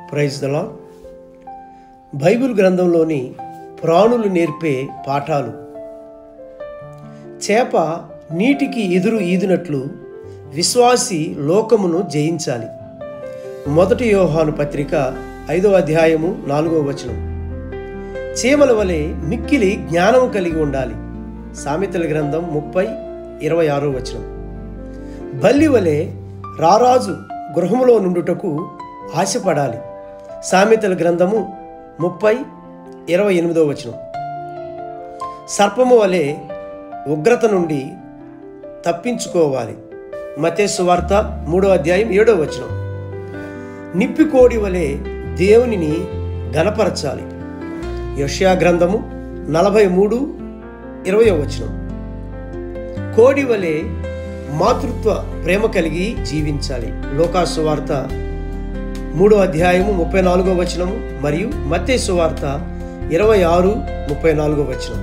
Praise the lord. Bible గ్రంథంలోని ప్రాణులు నేర్పే పాఠాలు. చేప నీటికి ఎదురు ఈదినట్లు విశ్వాసి లోకమును జయించాలి. 1 యోహాను పత్రిక 5వ అధ్యాయము 4వ వచనం. చీమల వలె మిక్కిలి జ్ఞానం కలిగి ఉండాలి. సామెతల గ్రంథం 30:26వ వచనం. బల్లి వలె రారాజు గృహములో నుండుటకు ఆశపడాలి. సామెతల గ్రంథము 30:28వ వచనం. సర్పము వలె ఉగ్రత నుండి తప్పించుకోవాలి. మత్తయి సువార్త 3వ అధ్యాయం 7వ వచనం. నిప్పికోడి వలె దేవునిని ఘనపరచాలి. యెషయా గ్రంథము 43:20వ వచనం. కోడి వలె మాతృత్వ ప్రేమ కలిగి జీవించాలి. లూకా సువార్త 3వ అధ్యాయము 34వ వచనము మరియు మత్తయి సువార్త 26:34వ వచనం.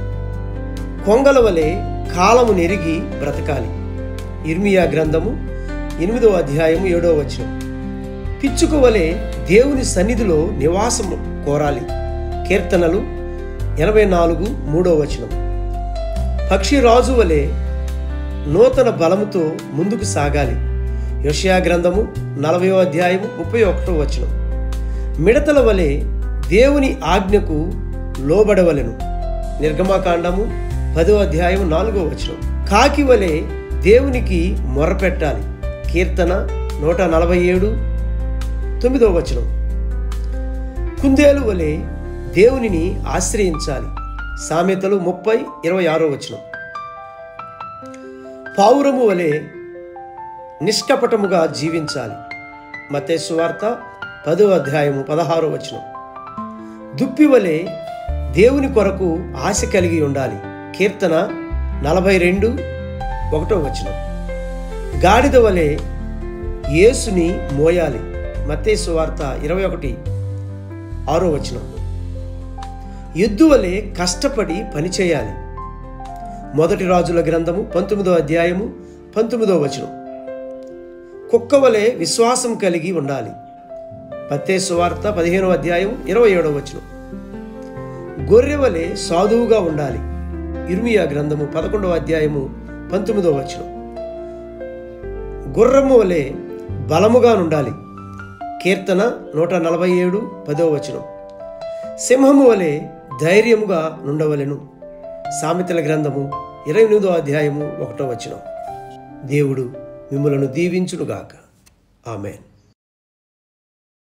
కొంగల వలె కాలము నెరిగి బ్రతకాలి. ఇర్మియా గ్రంథము 8వ అధ్యాయము 7వ వచనం. పిచ్చుక వలె దేవుని సన్నిధిలో నివాసము కోరాలి. కీర్తనలు 84:3వ వచనం. పక్షిరాజు వలె నూతన బలముతో ముందుకు సాగాలి. యెషయా గ్రంథము 40వ అధ్యాయము 31వ వచనం. మిడతల వలె దేవుని ఆజ్ఞకు లోబడవలెను. నిర్గమకాండము 10వ అధ్యాయం 4వ వచనం. కాకి వలె దేవునికి మొర్రపెట్టాలి. కీర్తన 147:9వ వచనం. కుందేలు వలె దేవునిని ఆశ్రయించాలి. సామెతలు 30:26వ వచనం. పావురము వలె నిష్కపటముగా జీవించాలి. మత్తయి సువార్త 10వ అధ్యాయము 16వ వచనం. దుప్పి వలె దేవుని కొరకు ఆశ కలిగి ఉండాలి. కీర్తన 42:1వ వచనం. గాడిద వలె యేసుని మోయాలి. మత్తయి సువార్త 21:6వ వచనం. ఎద్దు వలె కష్టపడి పనిచేయాలి. 1 రాజుల గ్రంథము 19వ అధ్యాయము 19వ వచనం. కుక్క వలె విశ్వాసం కలిగి ఉండాలి. మత్తయి సువార్త 15వ అధ్యాయం 27వ వచనం. గొర్రె వలె సాధువుగా ఉండాలి. ఇర్మియా గ్రంథము 11వ అధ్యాయము 19వ వచనం. గుర్రము వలె బలముగా ఉండాలి. కీర్తన 147:10వ వచనం. సింహము వలె ధైర్యముగా నుండవలెను. సామెతల గ్రంథము 28వ అధ్యాయము 1వ వచనం. దేవుడు మిమ్ములను దీవించునుగాక. ఆమేన్.